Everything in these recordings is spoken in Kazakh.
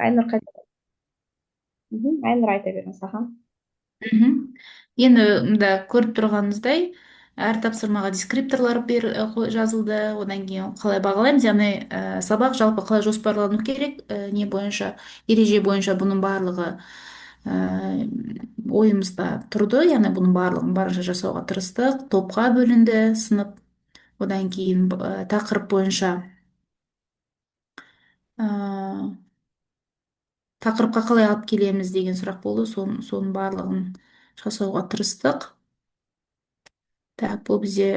Айнұр қайда? Айнұр айта беріңіз. Аха. Мгм. Енді мында көріп тұрғанымыздай әр тапсырмаға дескрипторлар жазылды. Одан кейін қалай бағалаймыз, яғни сабақ жалпы қалай жоспарлану керек, не бойынша, ереже бойынша бұның барлығы ойымызда тұрды. Яғни бұның барлығын барынша жасауға тырыстық. Топқа бөлінді сынып. Одан кейін тақырып бойынша ә, тақырыпқа қалай алып келеміз деген сұрақ болды. Соның барлығын жасауға тырыстық. Так, бұл бізде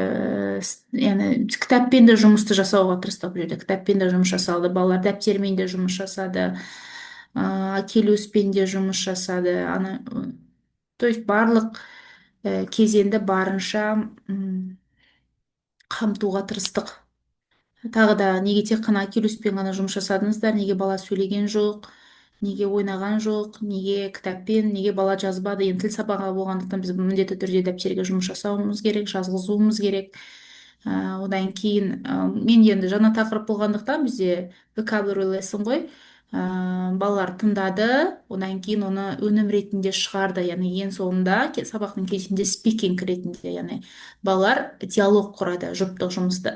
яғни кітаппен де жұмысты жасауға тырыстық. Бұл жерде кітаппен де жұмыс жасалды, балалар дәптермен де жұмыс жасады, келуспен де жұмыс жасады. То есть барлық кезеңді барынша қамтуға тырыстық. Тағы да неге тек қана келуспен ғана жұмыс жасадыңыздар, неге бала сөйлеген жоқ, неге ойнаған жоқ, неге кітаппен, неге бала жазбады. Енді тіл сабағы болғандықтан біз міндетті түрде дәптерге жұмыс жасауымыз керек, жазғызуымыз керек. Одан кейін мен енді жаңа тақырып болғандықтан бізде vocabulary lesson ғой. Балалар тыңдады, одан кейін оны өнім ретінде шығарды. Яғни ең соңында сабақтың кезінде спикинг ретінде, яғни балалар диалог құрады, жұптық жұмыста,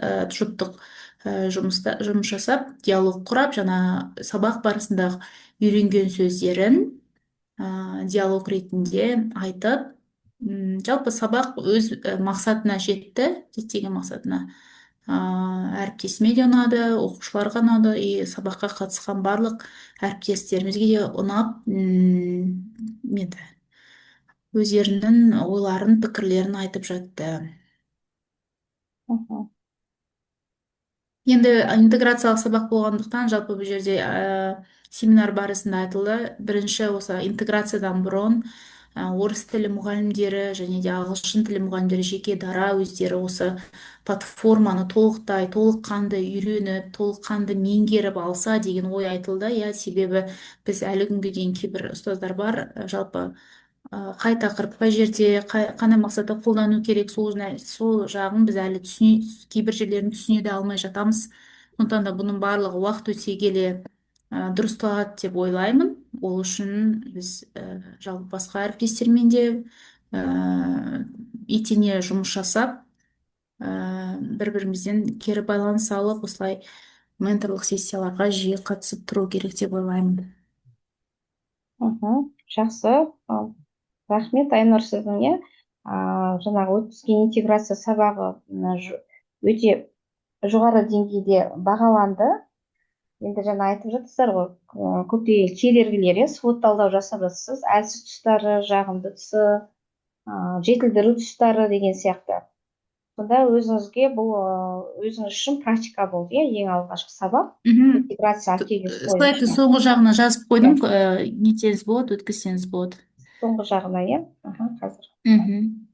жұмыс жасап, диалог құрап, жаңа сабақ барысында үйренген сөздерін диалог ретінде айтып, жалпы сабақ өз мақсатына жетті, діттеген мақсатына. Әріптесіме де ұнады, оқушыларға ұнады, и сабаққа қатысқан барлық әріптестерімізге де ұнап, енді өздерінің ойларын, пікірлерін айтып жатты. Мгм. Енді интеграциялық сабақ болғандықтан жалпы бұл жерде семинар барысында айтылды. Бірінші осы интеграциядан бұрын орыс тілі мұғалімдері және де ағылшын тілі мұғалімдері жеке дара өздері осы платформаны толыққанды үйреніп, толыққанды меңгеріп алса деген ой айтылды. Иә, себебі біз әлі күнге дейін кейбір ұстаздар бар, жалпы қай тақырып қай жерде қандай мақсатта қолдану керек, сол жағын біз әлі кейбір жерлерін түсіне де алмай жатамыз. Сондықтан да бұның барлығы уақыт өте келе дұрысталады деп ойлаймын. Ол үшін біз жалпы басқа әріптестермен де етене жұмыс жасап, бір бірімізден кері байланыс алып, осылай менторлық сессияларға жиі қатысып тұру керек деп ойлаймын. Жақсы. Ал, рахмет Айнұр сіздің, жаңағы өткізген интеграция сабағы өте жоғары деңгейде бағаланды. Енді жаңа айтып жатырсыздар ғой, көптеген кедергілер, свод талдау жасап жатырсыз, әлсіз тұстары, жағымды тұсы, жетілдіру тұстары деген сияқты. Сонда өзіңізге бұл өзіңіз үшін практика болды, ең алғашқы сабақ Мгм. интеграция активист Слайдты бойынша. соңғы жағына жазып Иә, қойдым, нетсеңіз болады, өткізсеңіз болады. соңғы жағына, иә. Қазір. Мгм.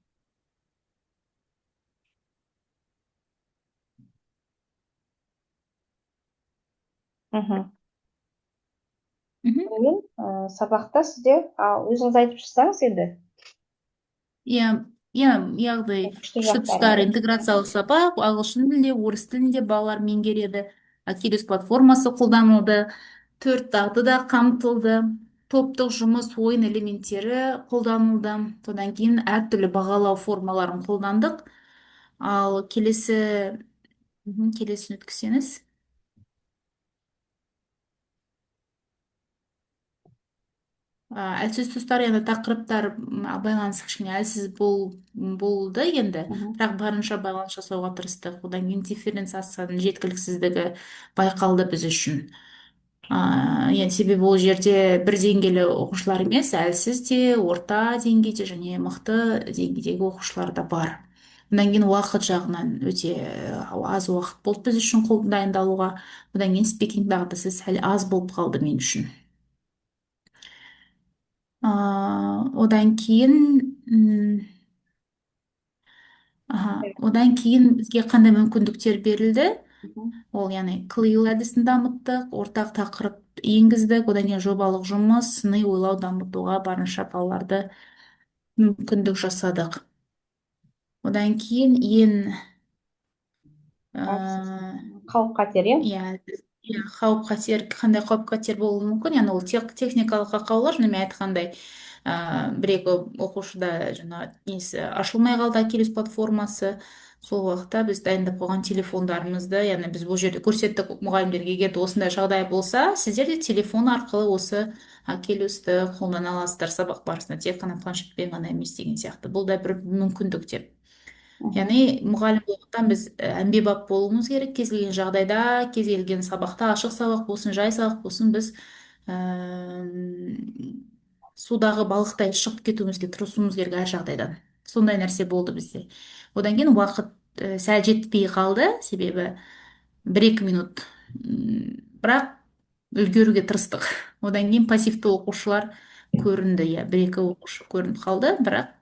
Мхм. Мгм. Сонымен сабақта сіздер өзіңіз айтып шықсаңыз енді Иә, иә, яғни күшті күшті жақтарын, тұстары иә. интеграциялық сабақ, ағылшын тілінде, орыс тілінде балалар меңгереді. Акилес платформасы қолданылды, төрт дағды да қамтылды, топтық жұмыс, ойын элементтері қолданылды. Содан кейін әртүрлі бағалау формаларын қолдандық. Ал келесін өткізсеңіз. Әлсіз тұстар, енді тақырыптар байланыс кішкене әлсіз болды енді, Мхм. бірақ барынша байланыс жасауға тырыстық. Одан кейін дифференциацияның жеткіліксіздігі байқалды біз үшін. Енді себебі ол жерде бір деңгейлі оқушылар емес, әлсіз де, орта деңгейде және мықты деңгейдегі оқушылар да бар. Одан кейін уақыт жағынан өте аз уақыт болды біз үшін дайындалуға. Одан кейін спикинг дағдысы сәл аз болып қалды мен үшін. Одан кейін одан кейін бізге қандай мүмкіндіктер берілді? Мгм. Ол яғни клеил әдісін дамыттық, ортақ тақырып енгіздік, одан кейін жобалық жұмыс, сыни ойлау дамытуға барынша балаларды мүмкіндік жасадық. Одан кейін Әлсіз. ә, Қауіп қатер, иә. иә, иә, қауіп қатер, қандай қауіп қатер болуы мүмкін, яғни ол техникалық ақаулар, және мен айтқандай бір екі оқушыда жаңа несі ашылмай қалды Акелюс платформасы. Сол уақытта біз дайындап қойған телефондарымызды, яғни біз бұл жерде көрсеттік мұғалімдерге, егер де осындай жағдай болса, сіздер де телефон арқылы осы Акелюсті қолдана аласыздар сабақ барысында, тек қана планшетпен ғана емес деген сияқты. Бұл да бір мүмкіндік деп. Мгм. Яғни мұғалім болғандықтан біз әмбебап болуымыз керек. Кез келген жағдайда, кез келген сабақта, ашық сабақ болсын, жай сабақ болсын, біз судағы балықтай шығып кетуімізге тырысуымыз керек әр жағдайдан. Сондай нәрсе болды бізде. Одан кейін уақыт сәл жетпей қалды, себебі 1-2 минут, бірақ үлгеруге тырыстық. Одан кейін пассивті оқушылар көрінді, иә, 1-2 оқушы көрініп қалды, бірақ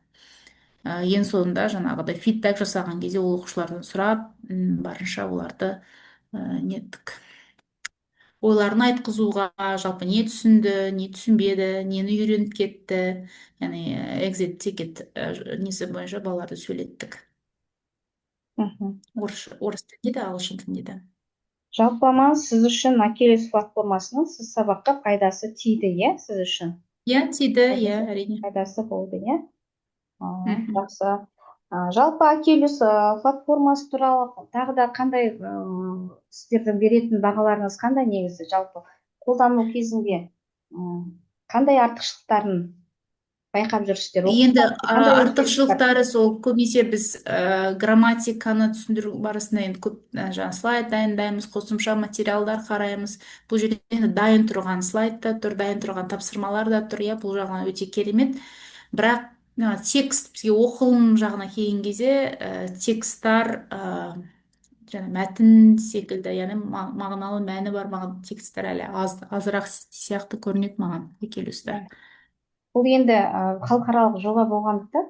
ең соңында жаңағыдай фидбәк жасаған кезде ол оқушылардан сұрап, барынша оларды неттік, ойларын айтқызуға, жалпы не түсінді, не түсінбеді, нені үйреніп кетті, яғни экзит тикет несі бойынша балаларды сөйлеттік. Мгм. Орыс тілінде де, ағылшын тілінде де. Жалпылама сіз үшін Акелюс платформасының сіз сабаққа пайдасы тиді, иә, сіз үшін? Иә, тиді, иә, әрине. Пайдасы болды, иә? Мгм. Жақсы. Жалпы Акелюс платформасы туралы тағы да қандай сіздердің беретін бағаларыңыз қандай негізі жалпы қолдану кезінде қандай артықшылықтарын байқап жүрсіздер? Енді Қандай өзгеріс бар? артықшылықтары сол, көбінесе біз грамматиканы түсіндіру барысында енді көп жаңа слайд дайындаймыз, қосымша материалдар қараймыз. Бұл жерде енді дайын тұрған слайд да тұр, дайын тұрған тапсырмалар да тұр, иә, бұл жағынан өте керемет. Бірақ текст бізге оқылым жағына келген кезде тексттар жаңа мәтін секілді, яғни мағыналы мәні бар тексттер әлі азырақ сияқты көрінеді маған Акелюста. Бұл енді халықаралық жоба болғандықтан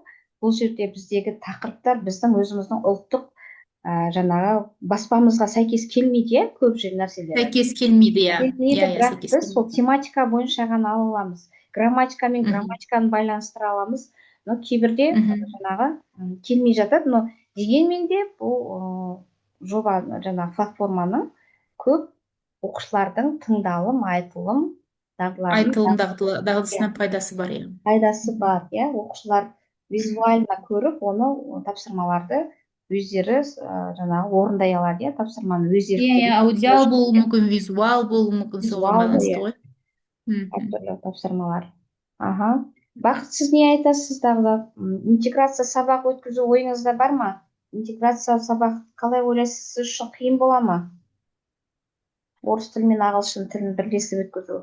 бұл жерде біздегі тақырыптар біздің өзіміздің ұлттық жаңағы баспамызға сәйкес келмейді, иә, көп нәрселері. Сәйкес келмейді, иә. Келмейді, Иә, бірақ сәйкес біз сол келмейді. тематика бойынша ғана ала аламыз. Грамматикамен Мгм. грамматиканы байланыстыра аламыз. Но кейбірде Мгм. жаңағы келмей жатады, но дегенмен де бұл жоба жаңағы платформаның көп оқушылардың тыңдалым, айтылым дағдыларын Айтылым дағдысына пайдасы бар, иә. пайдасы Мгм. бар, иә. Оқушылар визуально көріп, оны тапсырмаларды өздері жаңағы орындай алады, иә, тапсырманы өздері Иә, иә, аудиал болуы мүмкін, визуал болуы мүмкін, соған визуалды, байланысты иә, ғой. Мгм. әртүрлі тапсырмалар. Аха. Бақыт, сіз не айтасыз тағы да? Интеграция сабақ өткізу ойыңызда бар ма? Интеграция сабақ қалай ойлайсыз, сіз үшін қиын бола ма? Орыс тілі мен ағылшын тілін бірлесіп өткізу.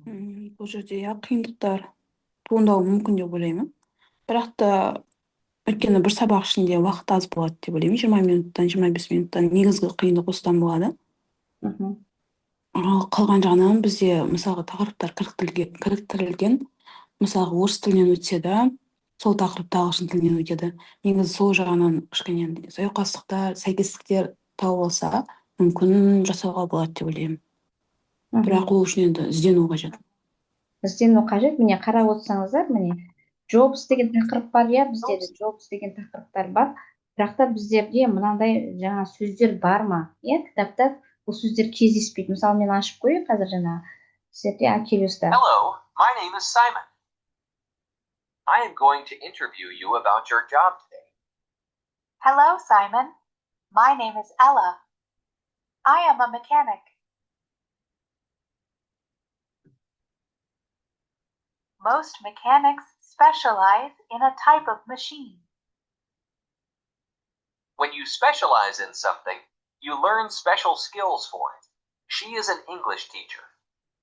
Бұл жерде иә қиындықтар туындауы мүмкін деп ойлаймын. Бірақ та өйткені бір сабақ ішінде уақыт аз болады деп ойлаймын. 20 минуттан 25 минуттан негізгі қиындық осыдан болады. Мгм. Ал қалған жағынан бізде мысалға тақырыптар кіріктірілген. Мысалға орыс тілінен өтсе де, сол тақырыпта ағылшын тілінен өтеді. Негізі сол жағынан кішкене саяқастықтар, сәйкестіктер тауып алса, мүмкін жасауға болады деп ойлаймын. Бірақ ол үшін енді іздену қажет. Іздену қажет. Міне қарап отырсаңыздар, міне Jobs деген тақырып бар, иә, бізде де Jobs деген тақырыптар бар. Бірақ та біздерде мынандай жаңа сөздер бар ма? Иә, кітапта бұл сөздер кездеспейді. Мысалы, мен ашып қояйын қазір жаңа сіздерде Акелюста. Hello, my name is Simon. I am going to interview you about your job today. Hello, Simon. My name is Ella. I am a mechanic. Most mechanics specialize in a type of machine. When you specialize in something, you learn special skills for it. She is an English teacher.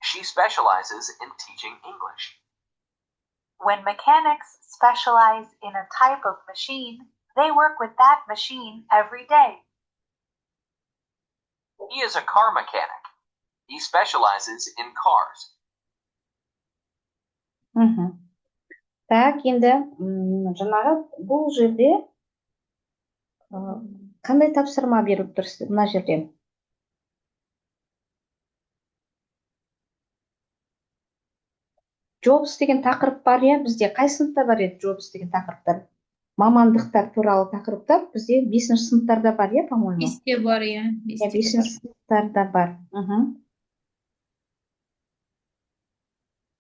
She specializes in teaching English. When mechanics specialize in a type of machine, they work with that machine every day. He is a car mechanic. He specializes in cars. Так, енді жаңағы бұл жерде қандай тапсырма беріп тұрсыз мына жерде? Jobs деген тақырып бар, иә, бізде қай сыныпта бар еді Jobs деген тақырыптар? мамандықтар туралы тақырыптар бізде 5-ші сыныптарда бар, иә, по-моему. Бесте бар, иә. Иә, Бесте 5-ші бар. сыныптарда бар.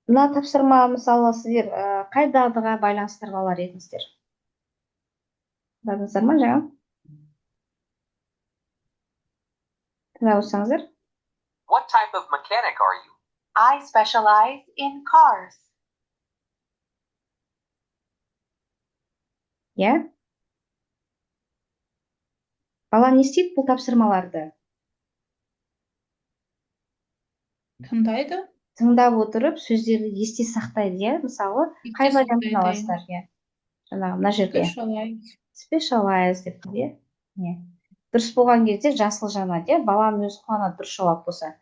Мына тапсырма мысалы сіздер қай дағдыға байланыстыра алар едіңіздер? Тыңдадыңыздар ма жаңа? Тыңдап отырсаңыздар. What type of mechanic are you? I specialize in cars. Иә? Бала не істейді бұл тапсырмаларды? Тыңдайды. Тыңдап отырып, сөздерді есте сақтайды, иә? Мысалы, қай Есте вариантын сақтайды, аласыздар, иә? Жаңағы мына жерде. Specialize. Specialize деп тұр, иә? Иә. Дұрыс болған кезде жасыл жанады, иә? Баланың өзі қуанады, дұрыс жауап болса.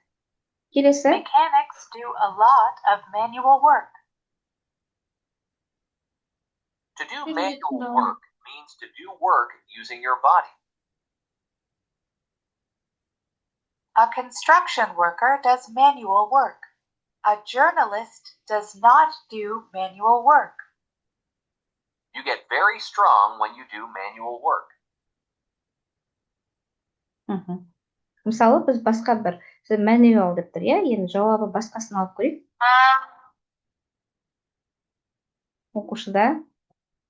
Келесі. Mechanics do a lot of manual work. To do Really manual no. work means to do work using your body. A construction worker does manual work. A journalist does not do manual work. You get very strong when you do manual work. Мысалы, біз басқа бір manual деп тұр, иә? Енді жауабы басқасын алып көрейік. Оқушыда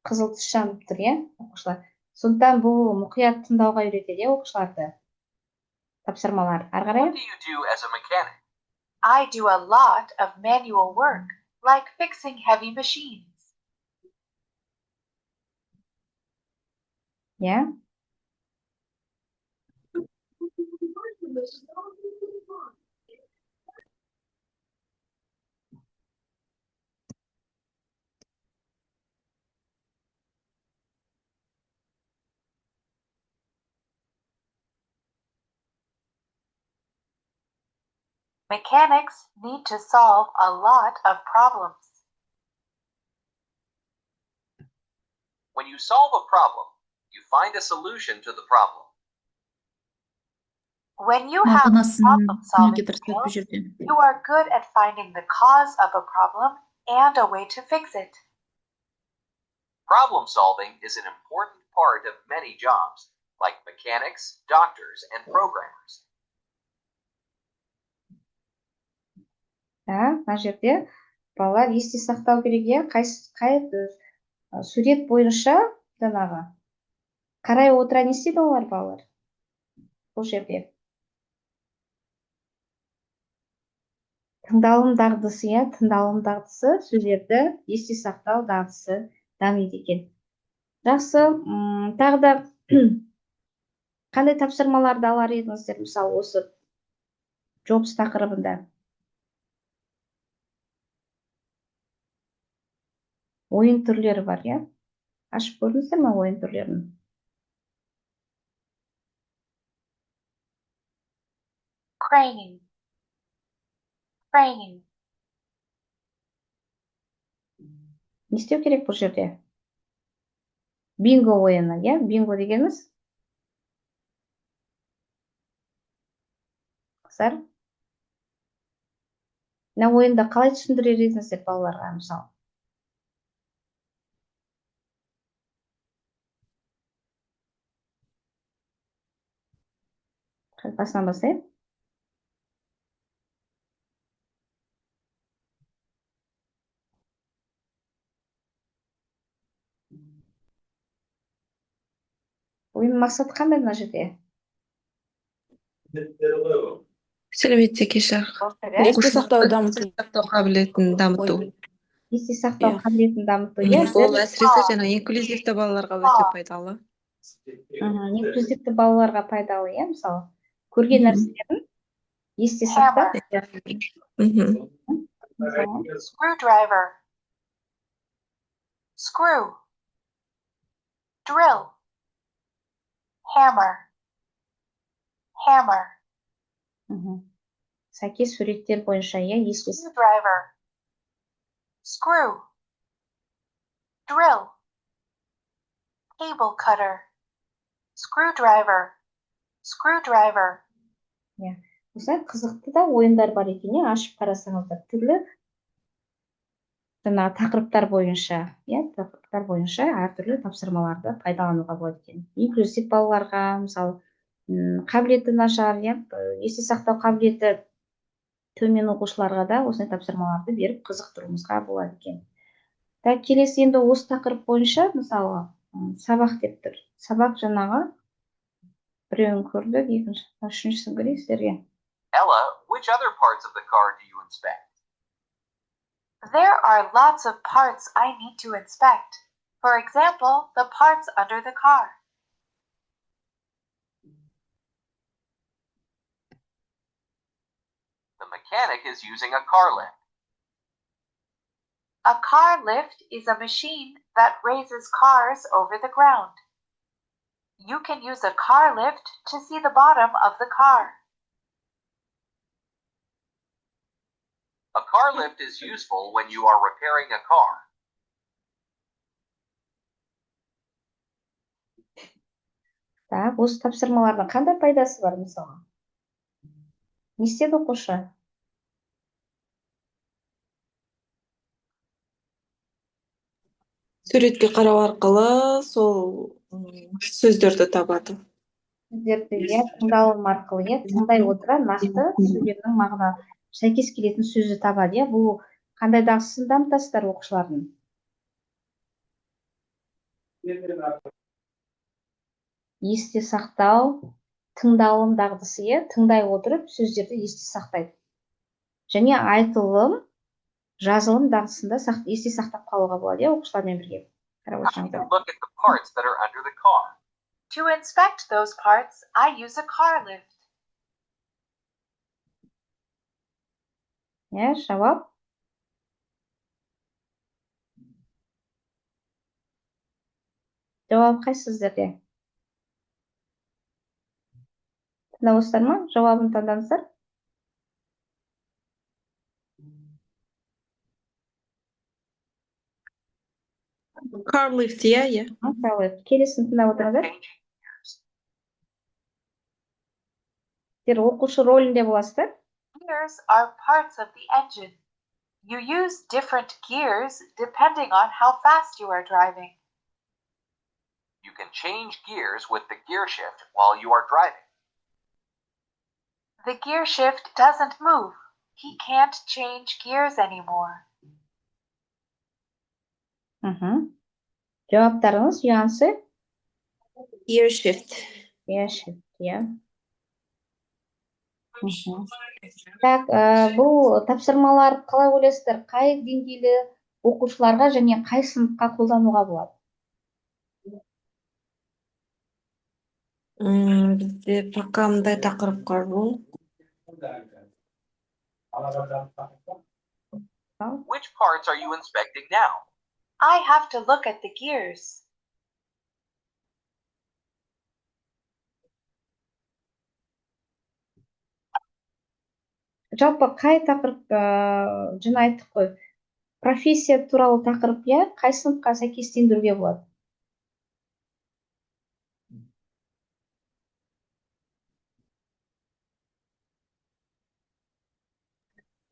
қызыл түс жанып тұр, иә? Оқушылар. Сондықтан бұл мұқият тыңдауға үйретеді, иә, оқушыларды. Тапсырмалар. Ары қарай. What do you do as a mechanic? I do a lot of manual work, like fixing heavy machines. Иә? Mechanics need to solve a lot of problems. When you solve a problem, you find a solution to the problem. When you have Мағынасын problem-solving түсінуге тырысады бұл skills, жерде. you are good at finding the cause of a problem and a way to fix it. Problem solving is an important part of many jobs, like mechanics, doctors, and programmers. Мына жерде балалар есте сақтау керек, иә? Қай сурет бойынша жаңағы қарай отыра не істейді олар, балалар? Бұл жерде. Тыңдалым дағдысы, иә? Тыңдалым дағдысы сөздерді есте сақтау дағдысы дамиды екен. Жақсы, тағы да қандай тапсырмаларды алар едіңіздер, мысалы, осы jobs тақырыбында? Ойын түрлері бар, иә? Ашып көрдіңіздер ме ойын түрлерін? Craning. Craning. Не істеу керек бұл жерде? Бинго ойыны, иә? Бинго дегеніміз? Қыздар? Мына ойында қалай түсіндірер едіңіздер балаларға, мысалы? Басынан бастайық. Ойын мақсаты қандай мына жерде? Сәлеметсіз кешір. Есте сақтауды дамыту. Сақтау қабілетін дамыту. Есте сақтау Иә. қабілетін дамыту, иә? Ол әсіресе жаңа инклюзивті балаларға өте пайдалы. Инклюзивті балаларға пайдалы, иә, мысалы? Көрген нәрселерін есте сақтап. Screwdriver. Screw. Drill. Hammer. Hammer. Сәйкес суреттер бойынша, иә, есте сақтап. Screwdriver. Screw. Drill. Cable cutter. Screwdriver. Screwdriver. Осылай қызықты да ойындар бар екен, иә? Ашып қарасаңыздар, түрлі жаңағы тақырыптар бойынша, тақырыптар бойынша әртүрлі тапсырмаларды пайдалануға болады екен. Инклюзив балаларға, мысалы, қабілеті нашар, есте сақтау қабілеті төмен оқушыларға да осындай тапсырмаларды беріп қызықтыруымызға болады екен. Келесі енді осы тақырып бойынша, мысалы, сабақ деп тұр. Сабақ жаңағы біреуін көрдік, үшіншісін көрейік сіздерге. Ella, which other parts of the car do you inspect? There are lots of parts I need to inspect. For example, the parts under the car. The mechanic is using a car lift. A car lift is a machine that raises cars over the ground. You can use a car lift to see the bottom of the car. A car lift is useful when you are repairing a car. Осы тапсырмалардың қандай пайдасы бар, мысалы? Не істеді оқушы? Суретке қарау арқылы сол сөздерді табады. Сөздерді тыңдалым арқылы тыңдай отыра нақты сөздердің мағына сәйкес келетін сөзді табады. Бұл қандай дағдысын дамытасыздар оқушылардың? Есте сақтау, тыңдалым дағдысы, тыңдай отырып сөздерді есте сақтайды. Және айтылым, жазылым дағдысында есте сақтап қалуға болады, оқушылармен бірге. Look at the parts that are under the car. To inspect those parts, I use a car lift. Жауап. Жауап қайсы сіздерде? Тыңдап отырсыздар ма? Жауабын таңдаңыздар. Car lift, иә. Келесін тыңдап отырыңыздар. Сіздер оқушы рөлінде боласыздар. Gears are parts of the engine. You use different gears depending on how fast you are driving. You can change gears with the gear shift while you are driving. The gear shift doesn't move. He can't change gears anymore. Жауаптарыңыз Юансы? Gear shift. Бұл тапсырмалар қалай ойлайсыздар? Қай деңгейлі оқушыларға және қай сыныпқа қолдануға болады? Бізде пока мындай тақырыпқа жоқ. Which parts are you inspecting now? I have to look at the gears. Жалпы қай тақырып, жаңа айттық қой, профессия туралы тақырып, қай сыныпқа сәйкестендіруге болады?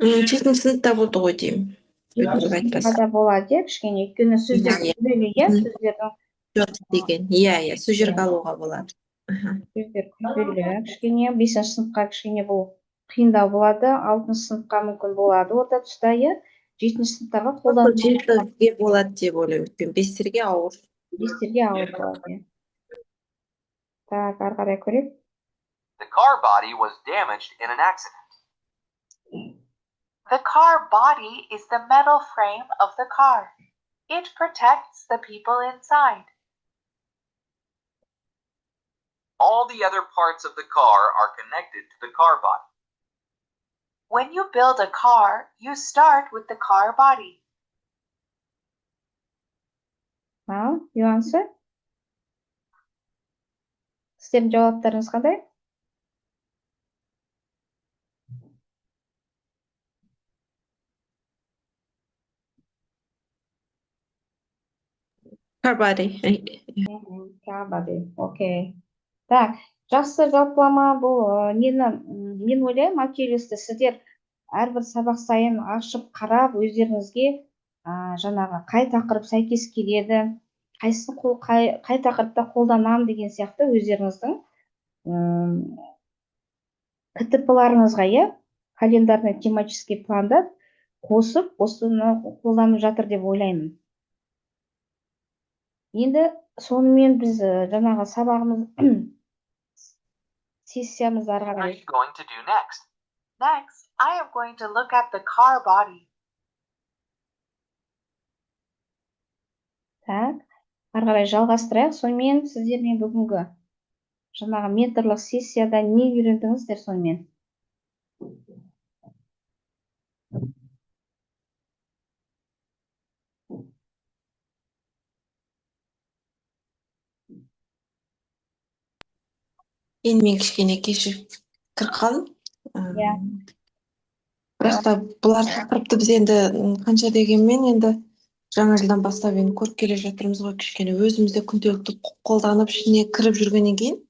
Жетінші сыныпта болды ғой деймін. Сыныпта болады, кішкене, өйткені сөздер күрделі, сөздердің жоқ деген. Иә, сол жерге алуға болады. Сөздер күрделі, кішкене, 5-ші сыныпқа кішкене бұл қиындау болады, 6-шы сыныпқа мүмкін болады, орта тұста, 7-ші сыныптарға қолданып. 7-ге болады деп ойлаймын, өйткені 5-терге ауыр. 5-терге ауыр болады. Так, ары қарай көрейік. The car body was damaged in an accident. The car body is the metal frame of the car. It protects the people inside. All the other parts of the car are connected to the car body. When you build a car, you start with the car body. Юансы? Сіздердің жауаптарыңыз қандай? Car body. Окей. Так, жақсы жалпылама бұл мен ойлаймын, активисті сіздер әрбір сабақ сайын ашып қарап, өздеріңізге жаңағы қай тақырып сәйкес келеді, қай тақырыпта қолданамын деген сияқты өздеріңіздің КТП-ларыңызға, иә, календарный тематический планда қосып, осыны қолданып жатыр деп ойлаймын. Енді сонымен біз жаңағы сабағымыз сессиямызды ары What are қарай you going to do next? Next, I am going to look at the car body. ары қарай жалғастырайық. Сонымен сіздермен бүгінгі жаңағы менторлық сессияда не үйрендіңіздер сонымен? Енді мен кішкене кешігіп кіріп қалдым. Иә. Бірақ та бұлар тақырыпты біз енді қанша дегенмен енді жаңа жылдан бастап енді көріп келе жатырмыз ғой, кішкене өзімізде күнделікті қолданып ішіне кіріп жүргеннен кейін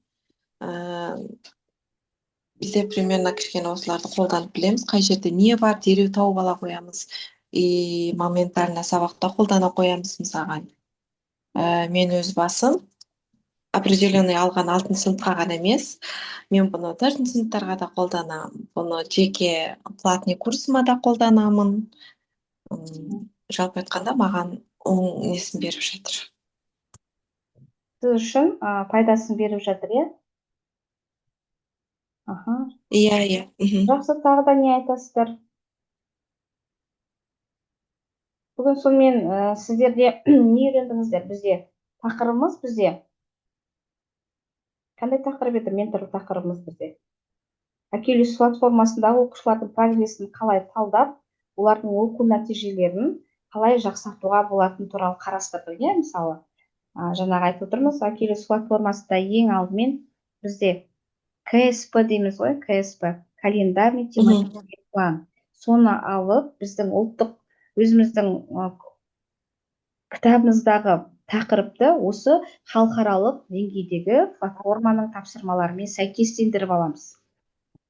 бізде примерно кішкене осыларды қолданып білеміз, қай жерде не бар дереу тауып ала қоямыз и моментально сабақта қолдана қоямыз. Мысалға мен өз басым определенный алған 6 сыныпқа ғана емес, мен бұны 4 сыныптарға да қолданамын, бұны жеке платный курсыма да қолданамын. Жалпы айтқанда маған оң несін беріп жатыр. Сіз үшін пайдасын беріп жатыр, иә? Аха. Иә. Жақсы, тағы да не айтасыздар? Бүгін сонымен сіздерде не үйрендіңіздер? Бізде тақырыбымыз қандай тақырып еді? Менторлық тақырыбымыз бізде Акелюс платформасындағы оқушылардың прогрессін қалай талдап, олардың оқу нәтижелерін қалай жақсартуға болатыны туралы қарастырдық, иә? Мысалы, жаңағы айтып отырмыз, Акелюс платформасында ең алдымен бізде КСП дейміз ғой, КСП, календарный тематический план. Соны алып, біздің ұлттық өзіміздің кітабымыздағы тақырыпты осы халықаралық деңгейдегі платформаның тапсырмаларымен сәйкестендіріп аламыз.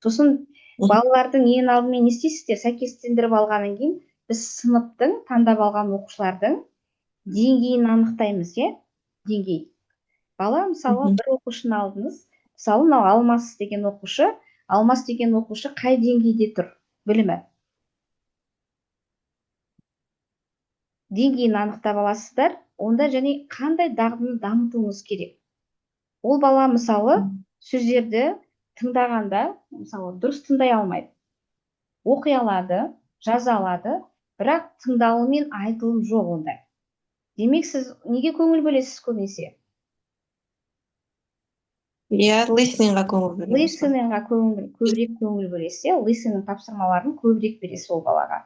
Сосын балалардың ең алдымен не істейсіздер? Сәйкестендіріп алғаннан кейін біз сыныптың таңдап алған оқушылардың деңгейін анықтаймыз, иә? Деңгей. Бала, мысалы, бір оқушыны алдыңыз. Мысалы, мынау Алмас деген оқушы қай деңгейде тұр? Білімі. Деңгейін анықтап аласыздар. Онда және қандай дағдыны дамытуыңыз керек? Ол бала, мысалы, сөздерді тыңдағанда, мысалы, дұрыс тыңдай алмайды. Оқи алады, жаза алады, бірақ тыңдалым мен айтылым жоқ онда. Демек, сіз неге көңіл бөлесіз көбінесе? Иә, listeningға көңіл бөлеміз. Listeningға көбірек көңіл бөлесіз, иә? Listening тапсырмаларын көбірек бересіз ол балаға.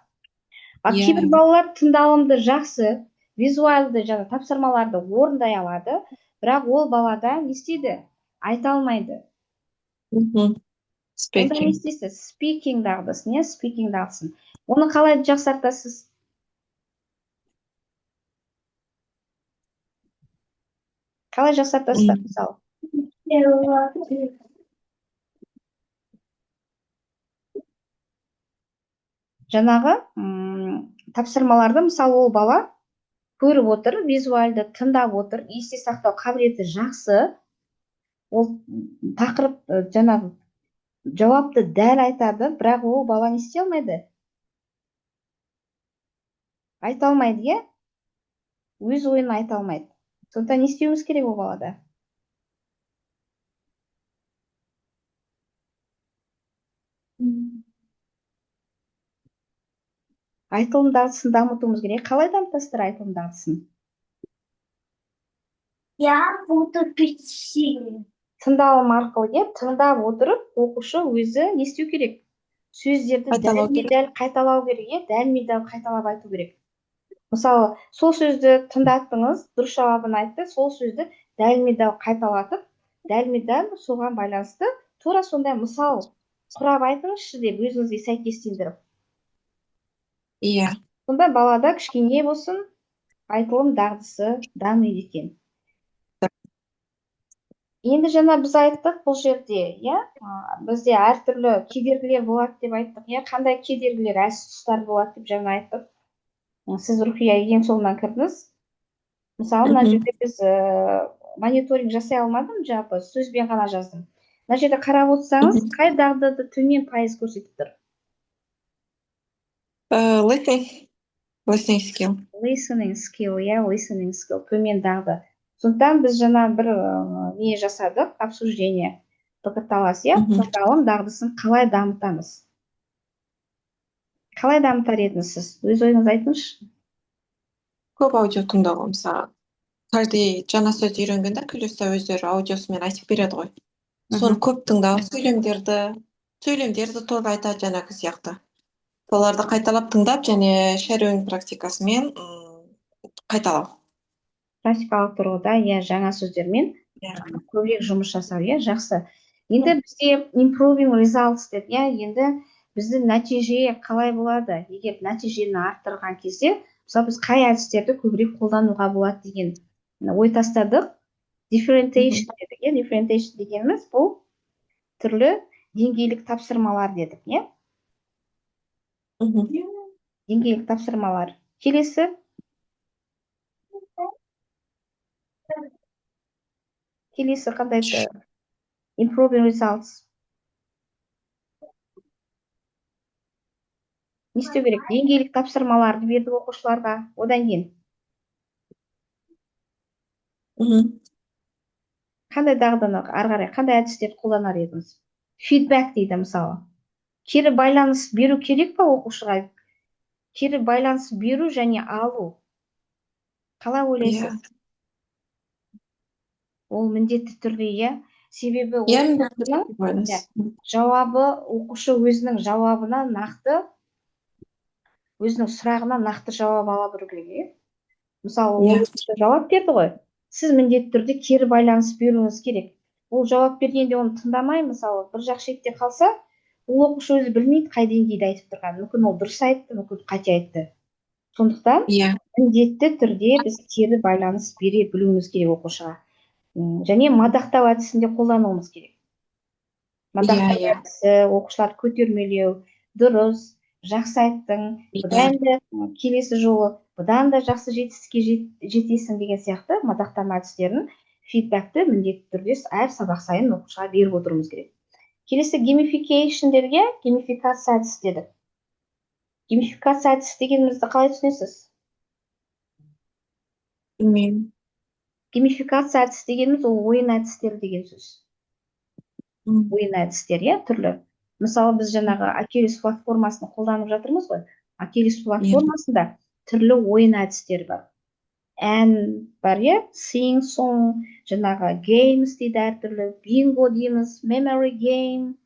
Кейбір балалар тыңдалымды жақсы, визуалды жаңа тапсырмаларды орындай алады, бірақ ол балада не істейді? Айта алмайды. Онда не істейсіз? Speaking дағдысын, иә? Speaking дағдысын. Оны қалай жақсартасыз? Қалай жақсартасыздар, мысалы? Жаңағы тапсырмаларды, мысалы, ол бала көріп отыр, визуалды тыңдап отыр, есте сақтау қабілеті жақсы, ол тақырып жаңағы жауапты дәл айтады, бірақ ол бала не істей алмайды? Айта алмайды, иә? Өз ойын айта алмайды. Сонда не істеуіміз керек ол балада? Айтылым дағдысын дамытуымыз керек. Қалай дамытасыздар айтылым дағдысын? Я буду пить сильно. Тыңдалым арқылы, тыңдап отырып, оқушы өзі не істеу керек? Сөздерді дәл қайталау керек, дәл қайталап айту керек. Мысалы, сол сөзді тыңдаттыңыз, дұрыс жауабын айтты, сол сөзді дәл қайталатып, дәл соған байланысты тура сондай мысал құрап айтыңызшы деп өзіңізге сәйкестендіріп. Иә. Сонда балада кішкене болсын айтылым дағдысы дамиды екен. Енді жаңа біз айттық бұл жерде, бізде әртүрлі кедергілер болады деп айттық, қандай кедергілер, әлсіз тұстар болады деп жаңа айттық. Сіз Рухия ең соңынан кірдіңіз. Мысалы, мына жерде біз мониторинг жасай алмадым, жалпы сөзбен ғана жаздым. Мына жерде қарап отырсаңыз, қай дағдыда төмен пайыз көрсетіп тұр? Listening skill. Listening skill, listening skill, төмен дағды. Сондықтан біз жаңа бір не жасадық, обсуждение, пікірталас, тыңдалым дағдысын қалай дамытамыз? Қалай дамытар едіңіз сіз? Өз ойыңызды айтыңызшы. Көп аудио тыңдау мысалы. Каждый жаңа сөз үйренгенде келесі өздері аудиосымен айтып береді ғой. Соны көп тыңдау, сөйлемдерді толық айтады жаңағы сияқты. Соларды қайталап тыңдап, және sharing практикасымен қайталау. Практикалық тұрғыда, жаңа сөздермен көбірек жұмыс жасау, жақсы. Енді бізде improving results деп, енді біздің нәтиже қалай болады? Егер нәтижені арттырған кезде, мысалы біз қай әдістерді көбірек қолдануға болады деген ой тастадық. Differentiation дедік, differentiation дегеніміз бұл түрлі деңгейлік тапсырмалар дедік, деңгейлік тапсырмалар. Келесі қандай? Improving results. Не істеу керек? Деңгейлік тапсырмаларды бердік оқушыларға. Одан кейін қандай дағдыны ары қарай қандай әдістерді қолданар едіңіз? Фидбәк дейді мысалы. Кері байланыс беру керек па оқушыға? Кері байланыс беру және алу. Қалай ойлайсыз? Ол міндетті түрде, себебі жауабы, оқушы өзінің жауабына нақты, өзінің сұрағына нақты жауап ала білу керек. Мысалы, жауап берді ғой. Сіз міндетті түрде кері байланыс беруіңіз керек. Ол жауап бергенде оны тыңдамай, мысалы, бір жақ шетте қалса, ол оқушы өзі білмейді қай деңгейде айтып тұрған. Мүмкін ол дұрыс айтты, мүмкін қате айтты. Сондықтан міндетті түрде біз кері байланыс бере білуіміз керек оқушыға. Және мадақтау әдісінде қолдануымыз керек. Мадақтау әдісі, оқушыларды көтермелеу, дұрыс, жақсы айттың, бұдан да келесі жолы бұдан да жақсы жетістікке жетесің деген сияқты мадақтама әдістерін, фидбәкті міндетті түрде әр сабақ сайын оқушыға беріп отыруымыз керек. Келесі геймификейшндерге геймификация әдісі дедік. Геймификация әдісі дегенімізді қалай түсінесіз? Білмеймін. Геймификация әдісі дегеніміз ол ойын әдістері деген сөз. Ойын әдістер, түрлі. Мысалы, біз жаңағы Oculus платформасын қолданып жатырмыз ғой. Oculus платформасында түрлі ойын әдістері бар. Ән бар, sing, song, жаңағы games дейді әртүрлі, bingo дейміз, memory game.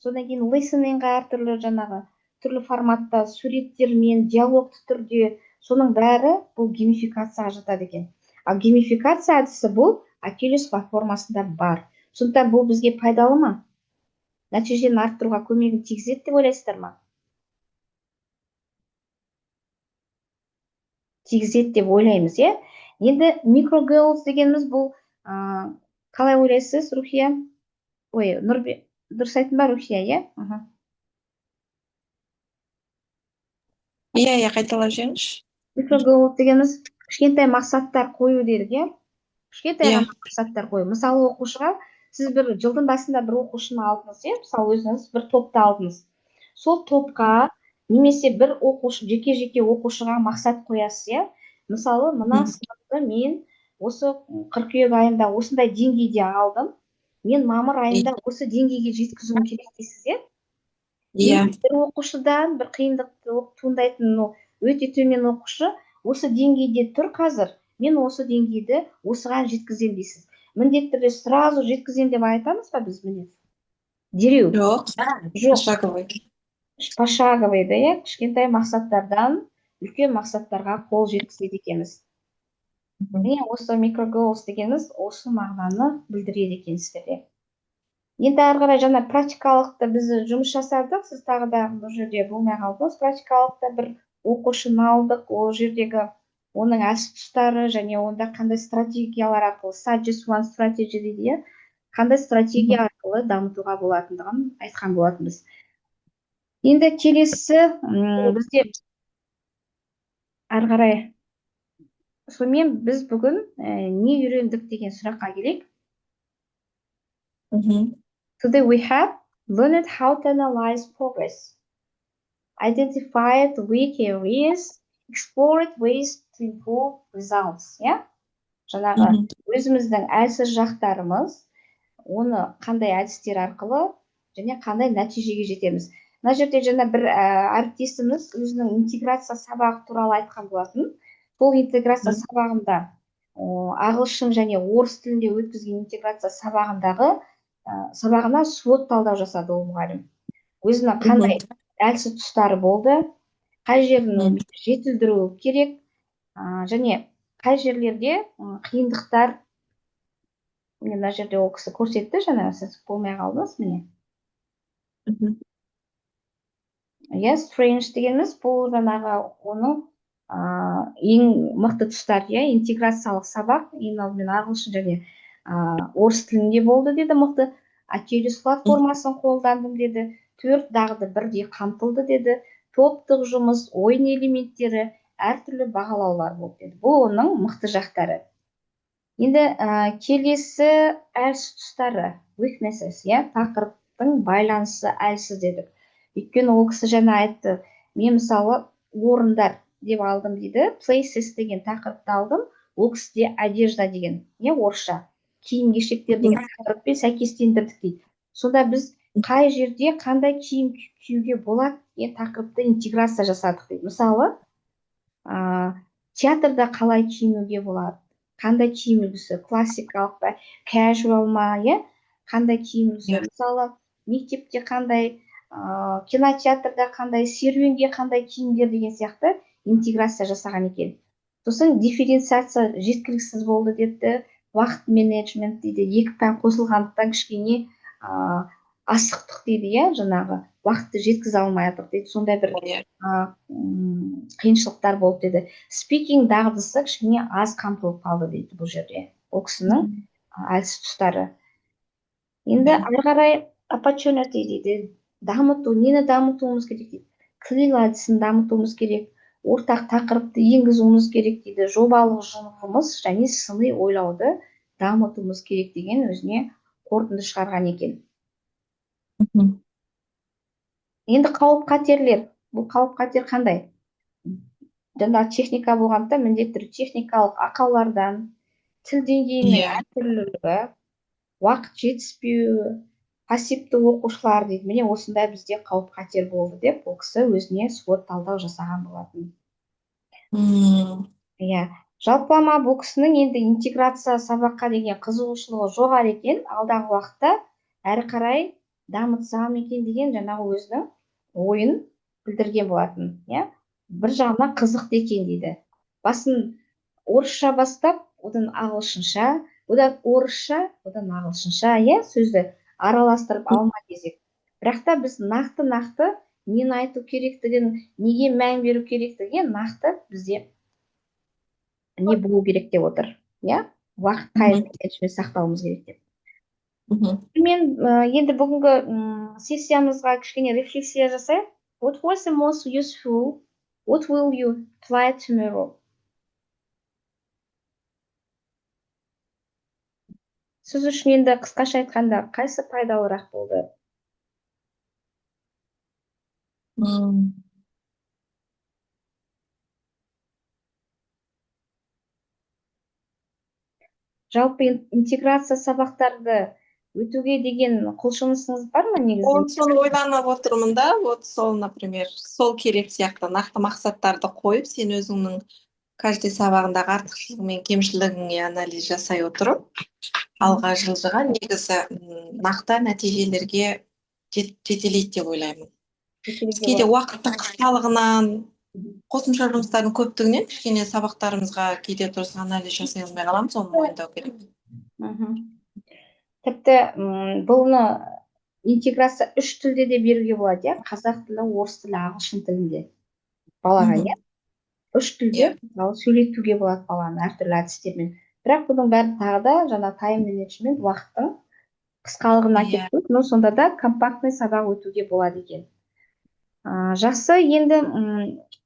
Содан кейін listeningға әртүрлі жаңағы түрлі форматта суреттермен, диалогты түрде, соның бәрі бұл геймификацияға жатады екен. Ал геймификация әдісі бұл Oculus платформасында бар. Сондықтан бұл бізге пайдалы ма? Нәтижені арттыруға көмегін тигізеді деп ойлайсыздар ма? Тигізеді деп ойлаймыз, Енді micro-goals дегеніміз бұл қалай ойлайсыз, Рухия? Ой, Нұрбек, дұрыс айттым ба, Рухия, Қайталап жеңізші. Micro-goals дегеніміз кішкентай мақсаттар қою дедік, Кішкентай ғана мақсаттар қою. Мысалы, оқушыға сіз бір жылдың басында бір оқушыны алдыңыз, мысалы өзіңіз бір топты алдыңыз. Сол топқа немесе бір оқушы, жеке оқушыға мақсат қоясыз, Мысалы, мына сыныпты мен осы қыркүйек айында осындай деңгейде алдым. Мен мамыр айында осы деңгейге жеткізуім керек дейсіз, Бір оқушыдан бір қиындық туындайтын өте төмен оқушы осы деңгейде тұр қазір. Мен осы деңгейді осыған жеткізем дейсіз. Міндетті түрде сразу жеткізем деп айтамыз ба біз міндетті? Дереу. Жоқ. Пошаговый, кішкентай мақсаттардан үлкен мақсаттарға қол жеткізеді екенбіз. Міне осы micro-goals дегеніміз осы мағынаны білдіреді екен сіздерге. Енді ары қарай жаңа практикалықта біз жұмыс жасадық, сіз тағы да бұл жерде болмай қалдыңыз. Практикалықта бір оқушыны алдық, ол жердегі оның асып тұстары және онда қандай стратегиялар арқылы, suggest one strategy дейді, қандай стратегия арқылы дамытуға болатындығын айтқан болатынбыз. Енді келесі бізде Ары қарай сонымен біз бүгін не үйрендік деген сұраққа келейік. Today we have learned how to analyze progress, identified weak areas, explored ways to improve results. Жаңағы өзіміздің әлсіз жақтарымыз, оны қандай әдістер арқылы және қандай нәтижеге жетеміз. Мына жерде жаңа бір әріптесіміз өзінің интеграция сабағы туралы айтқан болатын. Сол интеграция сабағында ағылшын және орыс тілінде өткізген интеграция сабағына свод талдау жасады ол мұғалім. Өзінің қандай әлсіз тұстары болды, қай жерін жетілдіру керек, және қай жерлерде қиындықтар. Мына жерде ол кісі көрсетті, жаңа сіз болмай қалдыңыз, міне. Strange дегеніміз бұл жаңағы оның ең мықты тұстар, интеграциялық сабақ ең алдымен ағылшын және орыс тілінде болды деді мықты. Ачелис платформасын қолдандым деді. 4 дағды бірдей қамтылды деді. Топтық жұмыс, ойын элементтері, әртүрлі бағалаулар болды деді. Бұл оның мықты жақтары. Енді келесі әлсіз тұстары, weaknesses, тақырыптың байланысы әлсіз дедік. Өйткені ол кісі жаңа айтты, мен мысалы орындар деп алдым дейді, places деген тақырыпты алдым, ол кісіде одежда деген, орысша, киім кешектер деген тақырыппен сәйкестендірдік дейді. Сонда біз қай жерде қандай киім киюге болады деген тақырыпты интеграция жасадық дейді. Мысалы, театрда қалай киінуге болады, қандай киім үлгісі, классикалық па, casual ма, қандай киім үлгісі, мысалы, мектепте қандай, кинотеатрда қандай, серуенге қандай киімдер деген сияқты интеграция жасаған екен. Сосын дифференциация жеткіліксіз болды деді, уақыт менеджмент дейді, екі пән қосылғандықтан кішкене асықтық дейді, жаңағы уақытты жеткізе алмай жатыр дейді, сондай бір қиыншылықтар болды деді. Speaking дағдысы кішкене аз қамтылып қалды дейді бұл жерде, ол кісінің әлсіз тұстары. Енді ары қарай opportunity дейді, дамыту, нені дамытуымыз керек дейді, clear әдісін дамытуымыз керек, ортақ тақырыпты енгізуіміз керек дейді, жобалық жұмыс және сыни ойлауды дамытуымыз керек деген өзіне қорытынды шығарған екен. Енді қауіп қатерлер, бұл қауіп қатер қандай? Жаңа техника болғанда міндетті техникалық ақаулардан, тіл деңгейінің әртүрлілігі, уақыт жетіспеуі, пассивті оқушылар дейді, міне осындай бізде қауіп қатер болды деп, ол кісі өзіне свод талдау жасаған болатын. Жалпылама бұл кісінің енді интеграция сабаққа деген қызығушылығы жоғары екен, алдағы уақытта әрі қарай дамытсам екен деген жаңағы өзінің ойын білдірген болатын. Бір жағына қызықты екен дейді. Басын орысша бастап, одан ағылшынша, одан орысша, одан ағылшынша, сөзді араластырып алма кезек. Бірақ та біз нақты нені айту керектігін, неге мән беру керектігін нақты бізде не болу керек деп отыр. Уақыт қайда сақтауымыз керек деп. Мен енді бүгінгі сессиямызға кішкене рефлексия жасайық. What was the most useful? What will you apply tomorrow? Сіз үшін енді қысқаша айтқанда қайсы пайдалырақ болды? Жалпы интеграция сабақтарды өтуге деген құлшынысыңыз бар ма негізі? Соны ойланып отырмын да, сол, например, сол керек сияқты нақты мақсаттарды қойып, сен өзіңнің каждый сабағындағы артықшылығы мен кемшілігіңе анализ жасай отырып, алға жылжыған негізі нақты нәтижелерге жетелейді деп ойлаймын. Кейде уақыттың қысқалығынан, қосымша жұмыстардың көптігінен кішкене сабақтарымызға кейде дұрыс анализ жасай алмай қаламыз, соны мойындау керек. Тіпті бұны интеграция 3 тілде де беруге болады, қазақ тілі, орыс тілі, ағылшын тілінде. Балаға, 3 тілде сөйлетуге болады баланы әртүрлі әдістермен. Бірақ бұның бәрі тағы да жаңа тайм менеджмент, уақыттың қысқалығына кетіп, сонда да компактный сабақ өтуге болады екен. Жақсы, енді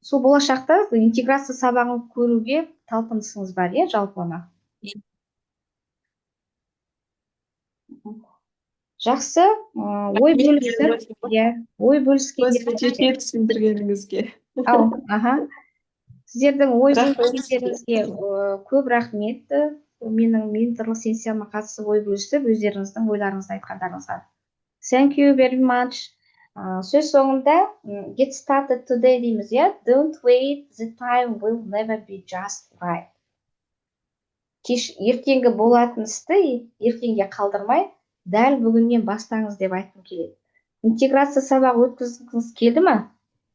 сол болашақта интеграция сабағын көруге талпынысыңыз бар, иә, жалпы? Жақсы, ой Рахмет, бөлісіп, иә, ой бөліскендер. өзімше түсіндіргеніңізге. Аха. Сіздердің ой Рахмет бөліскендеріңізге көп рахмет. Менің менторлық сессияма қатысып ой бөлісіп, өздеріңіздің ойларыңызды айтқандарыңызға. Thank you very much. Сөз соңында get started today дейміз, иә? Don't wait, the time will never be just right. Ертеңгі болатын істі ертеңге қалдырмай, дәл бүгіннен бастаңыз деп айтқым келеді. Интеграция сабағы өткізгіңіз келді ме?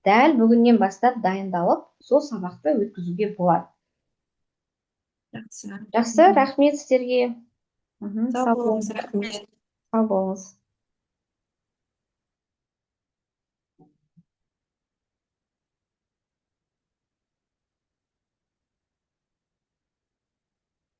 Дәл бүгіннен бастап дайындалып, сол сабақты өткізуге болады. Жақсы. Жақсы, рахмет сіздерге. Сау болыңыз, рахмет. Сау болыңыз.